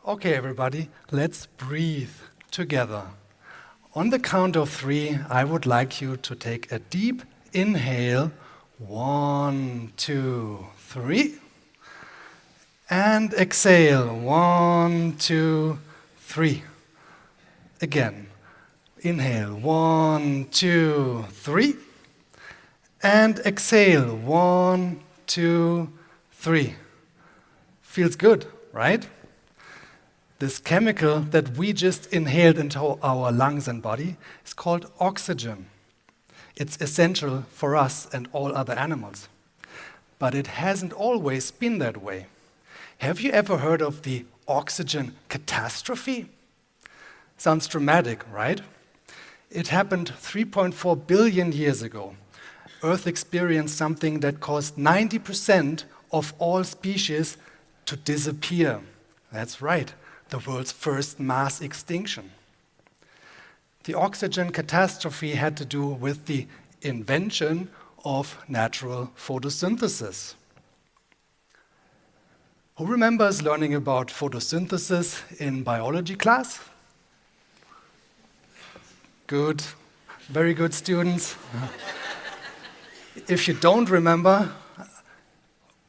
Okay, everybody, let's breathe together. On the count of 3, I would like you to take a deep inhale. 1, 2, 3. And exhale. 1, 2, 3. Again. Inhale. 1, 2, 3. And exhale. 1, 2, 3. Feels good, right? This chemical that we just inhaled into our lungs and body is called oxygen. It's essential for us and all other animals. But it hasn't always been that way. Have you ever heard of the oxygen catastrophe? Sounds dramatic, right? It happened 3.4 billion years ago. Earth experienced something that caused 90% of all species to disappear. That's right, the world's first mass extinction. The oxygen catastrophe had to do with the invention of natural photosynthesis. Who remembers learning about photosynthesis in biology class? Good, very good students. If you don't remember,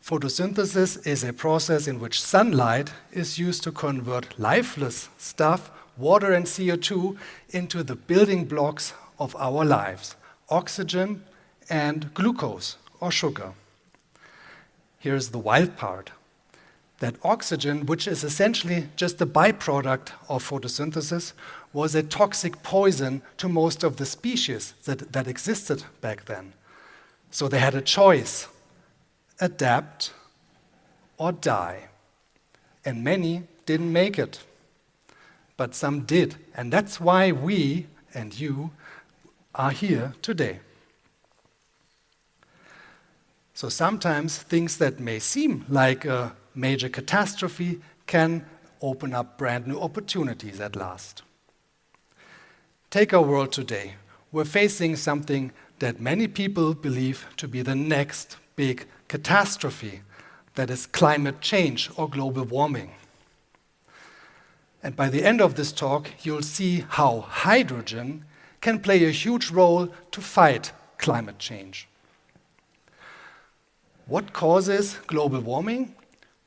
photosynthesis is a process in which sunlight is used to convert lifeless stuff, water and CO2, into the building blocks of our lives, oxygen and glucose or sugar. Here's the wild part. That oxygen, which is essentially just a byproduct of photosynthesis, was a toxic poison to most of the species that existed back then. So they had a choice: adapt or die. And many didn't make it. But some did. And that's why we and you are here today. So sometimes things that may seem like a major catastrophe can open up brand new opportunities at last. Take our world today. We're facing something that many people believe to be the next big catastrophe, that is climate change or global warming. And by the end of this talk, you'll see how hydrogen can play a huge role to fight climate change. What causes global warming?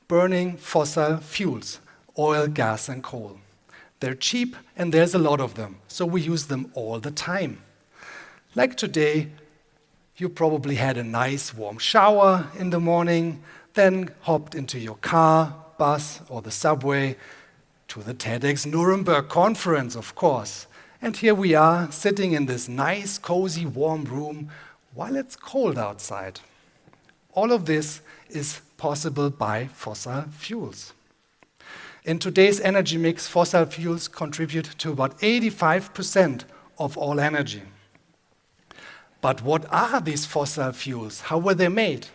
Burning fossil fuels, oil, gas, and coal. They're cheap and there's a lot of them, so we use them all the time. Like today, you probably had a nice warm shower in the morning, then hopped into your car, bus, or the subway to the TEDxNuremberg conference, of course. And here we are, sitting in this nice, cozy, warm room while it's cold outside. All of this is possible by fossil fuels. In today's energy mix, fossil fuels contribute to about 85% of all energy. But what are these fossil fuels? How were they made?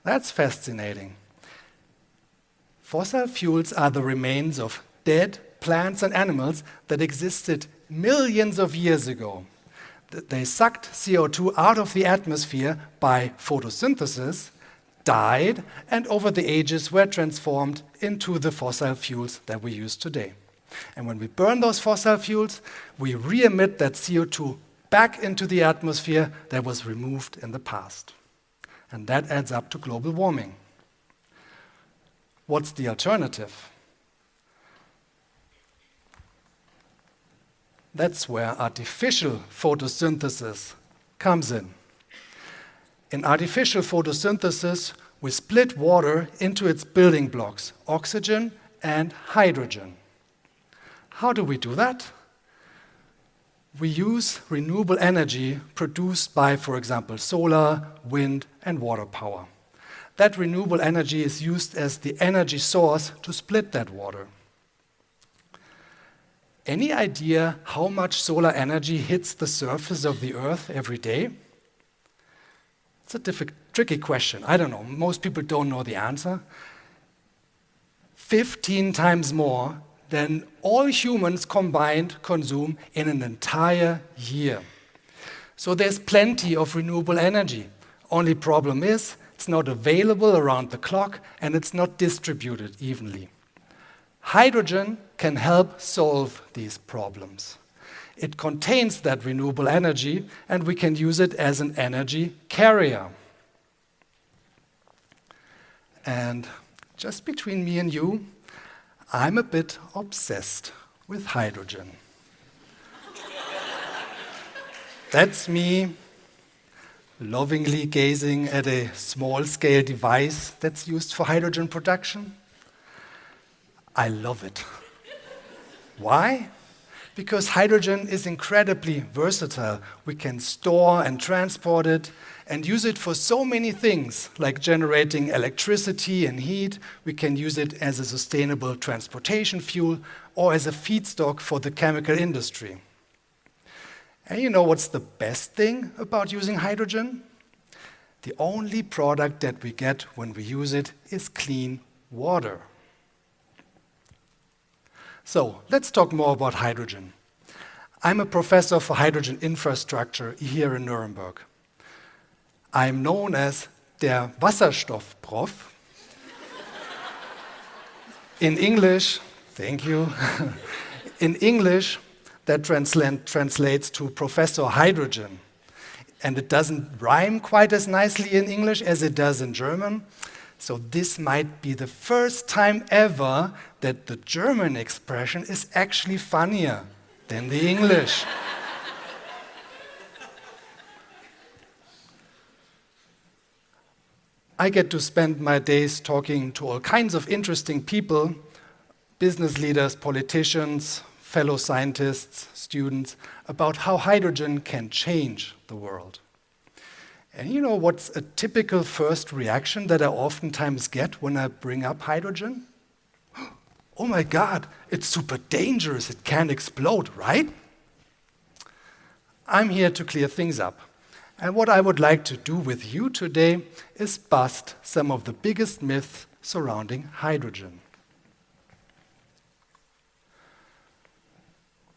That's fascinating. Fossil fuels are the remains of dead plants and animals that existed millions of years ago. They sucked CO2 out of the atmosphere by photosynthesis, died, and over the ages were transformed into the fossil fuels that we use today. And when we burn those fossil fuels, we re-emit that CO2 back into the atmosphere that was removed in the past. And that adds up to global warming. What's the alternative? That's where artificial photosynthesis comes in. In artificial photosynthesis, we split water into its building blocks, oxygen and hydrogen. How do we do that? We use renewable energy produced by, for example, solar, wind, and water power. That renewable energy is used as the energy source to split that water. Any idea how much solar energy hits the surface of the Earth every day? It's a tricky question. I don't know. Most people don't know the answer. 15 times more than all humans combined consume in an entire year. So there's plenty of renewable energy. Only problem is, it's not available around the clock and it's not distributed evenly. Hydrogen can help solve these problems. It contains that renewable energy, and we can use it as an energy carrier. And just between me and you, I'm a bit obsessed with hydrogen. That's me lovingly gazing at a small-scale device that's used for hydrogen production. I love it. Why? Because hydrogen is incredibly versatile. We can store and transport it and use it for so many things, like generating electricity and heat. We can use it as a sustainable transportation fuel or as a feedstock for the chemical industry. And you know what's the best thing about using hydrogen? The only product that we get when we use it is clean water. So let's talk more about hydrogen. I'm a professor for hydrogen infrastructure here in Nuremberg. I'm known as der Wasserstoff-Prof. In English, thank you. In English, that translates to Professor Hydrogen. And it doesn't rhyme quite as nicely in English as it does in German. So this might be the first time ever that the German expression is actually funnier than the English. I get to spend my days talking to all kinds of interesting people, business leaders, politicians, fellow scientists, students, about how hydrogen can change the world. And you know what's a typical first reaction that I oftentimes get when I bring up hydrogen? Oh my God, it's super dangerous, it can explode, right? I'm here to clear things up. And what I would like to do with you today is bust some of the biggest myths surrounding hydrogen.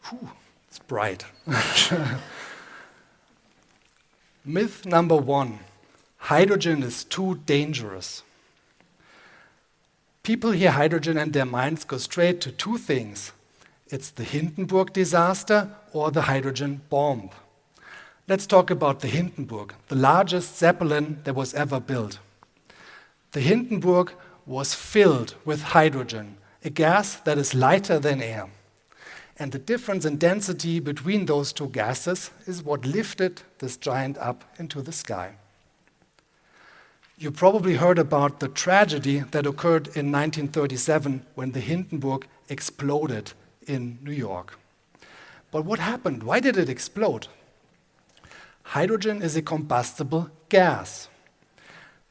Whew, it's bright. Myth number 1, hydrogen is too dangerous. People hear hydrogen and their minds go straight to two things. It's the Hindenburg disaster or the hydrogen bomb. Let's talk about the Hindenburg, the largest Zeppelin that was ever built. The Hindenburg was filled with hydrogen, a gas that is lighter than air. And the difference in density between those two gases is what lifted this giant up into the sky. You probably heard about the tragedy that occurred in 1937 when the Hindenburg exploded in New York. But what happened? Why did it explode? Hydrogen is a combustible gas.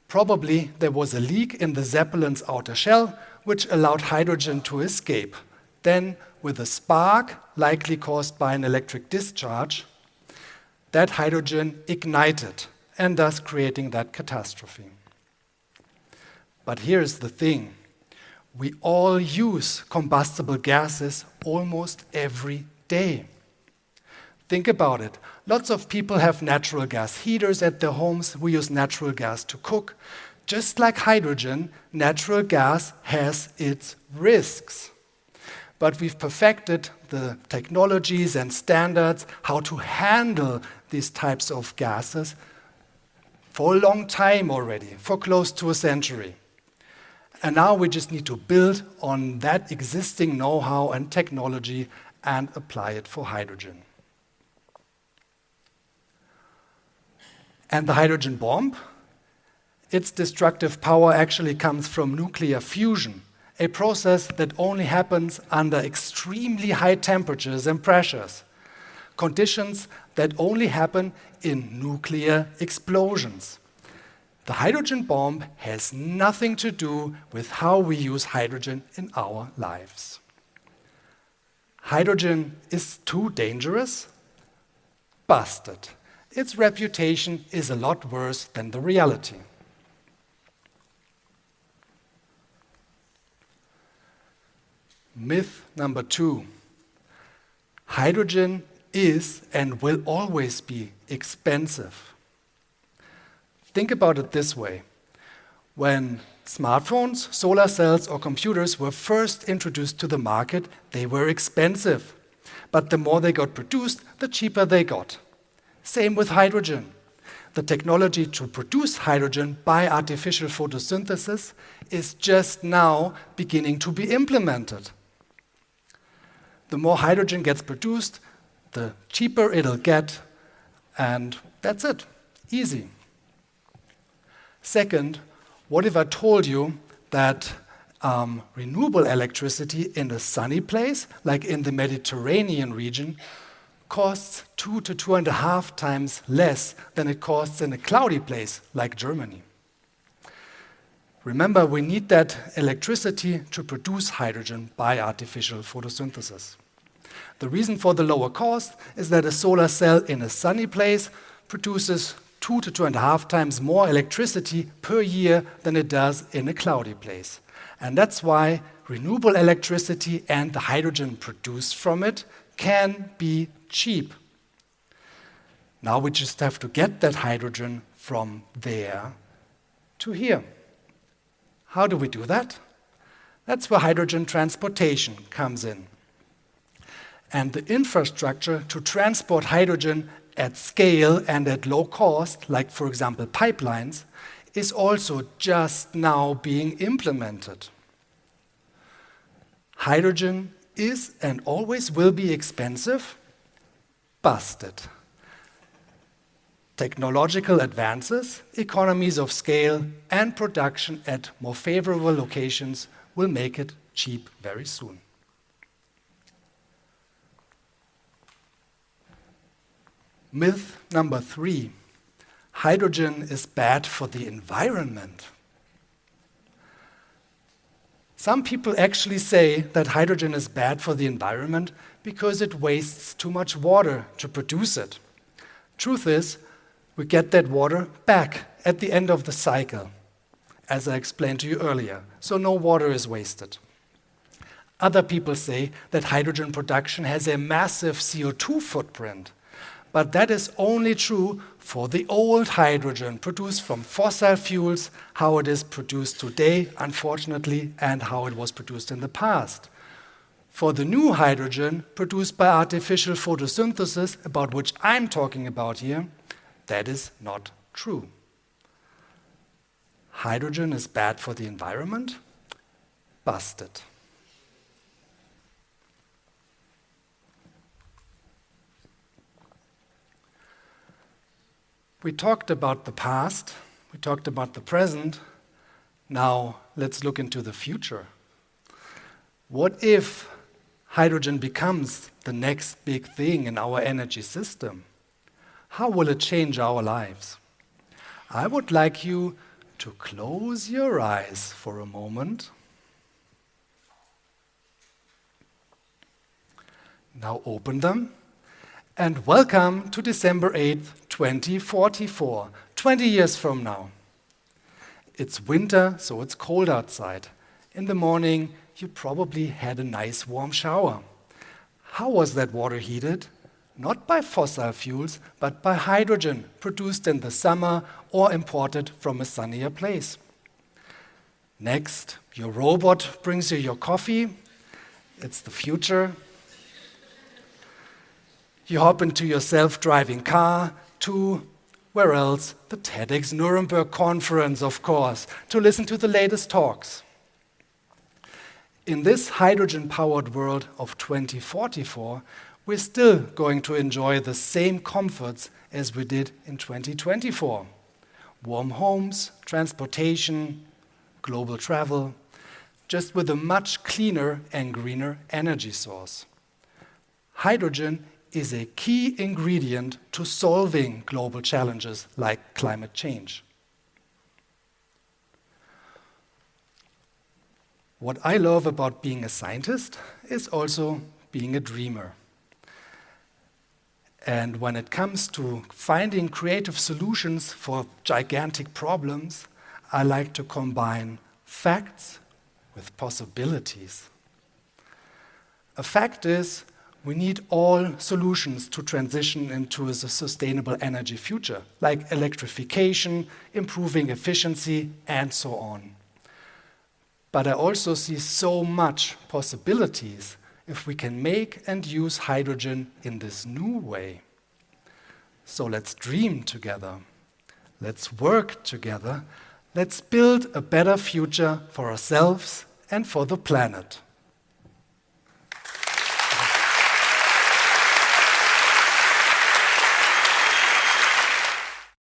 Probably there was a leak in the Zeppelin's outer shell which allowed hydrogen to escape. Then, with a spark, likely caused by an electric discharge, that hydrogen ignited, and thus creating that catastrophe. But here's the thing. We all use combustible gases almost every day. Think about it. Lots of people have natural gas heaters at their homes. We use natural gas to cook. Just like hydrogen, natural gas has its risks. But we've perfected the technologies and standards how to handle these types of gases for a long time already, for close to a century. And now we just need to build on that existing know-how and technology and apply it for hydrogen. And the hydrogen bomb? Its destructive power actually comes from nuclear fusion, a process that only happens under extremely high temperatures and pressures, conditions that only happen in nuclear explosions. The hydrogen bomb has nothing to do with how we use hydrogen in our lives. Hydrogen is too dangerous? Busted. Its reputation is a lot worse than the reality. Myth number 2. Hydrogen is and will always be expensive. Think about it this way. When smartphones, solar cells, or computers were first introduced to the market, they were expensive. But the more they got produced, the cheaper they got. Same with hydrogen. The technology to produce hydrogen by artificial photosynthesis is just now beginning to be implemented. The more hydrogen gets produced, the cheaper it'll get, and that's it. Easy. Second, what if I told you that renewable electricity in a sunny place, like in the Mediterranean region, costs 2 to 2.5 times less than it costs in a cloudy place, like Germany? Remember, we need that electricity to produce hydrogen by artificial photosynthesis. The reason for the lower cost is that a solar cell in a sunny place produces 2 to 2.5 times more electricity per year than it does in a cloudy place. And that's why renewable electricity and the hydrogen produced from it can be cheap. Now we just have to get that hydrogen from there to here. How do we do that? That's where hydrogen transportation comes in. And the infrastructure to transport hydrogen at scale and at low cost, like for example pipelines, is also just now being implemented. Hydrogen is and always will be expensive. Busted. Technological advances, economies of scale, and production at more favorable locations will make it cheap very soon. Myth number 3, hydrogen is bad for the environment. Some people actually say that hydrogen is bad for the environment because it wastes too much water to produce it. Truth is, we get that water back at the end of the cycle, as I explained to you earlier, so no water is wasted. Other people say that hydrogen production has a massive CO2 footprint. But that is only true for the old hydrogen produced from fossil fuels, how it is produced today, unfortunately, and how it was produced in the past. For the new hydrogen produced by artificial photosynthesis, about which I'm talking about here, that is not true. Hydrogen is bad for the environment? Busted. We talked about the past, we talked about the present. Now let's look into the future. What if hydrogen becomes the next big thing in our energy system? How will it change our lives? I would like you to close your eyes for a moment. Now open them. And welcome to December 8th, 2044, 20 years from now. It's winter, so it's cold outside. In the morning, you probably had a nice warm shower. How was that water heated? Not by fossil fuels, but by hydrogen produced in the summer or imported from a sunnier place. Next, your robot brings you your coffee. It's the future. You hop into your self-driving car to, where else? The TEDxNuremberg conference, of course, to listen to the latest talks. In this hydrogen-powered world of 2044, we're still going to enjoy the same comforts as we did in 2024. Warm homes, transportation, global travel, just with a much cleaner and greener energy source. Hydrogen is a key ingredient to solving global challenges like climate change. What I love about being a scientist is also being a dreamer. And when it comes to finding creative solutions for gigantic problems, I like to combine facts with possibilities. A fact is, We need all solutions to transition into a sustainable energy future, like electrification, improving efficiency, and so on. But I also see so much possibilities if we can make and use hydrogen in this new way. So let's dream together. Let's work together. Let's build a better future for ourselves and for the planet.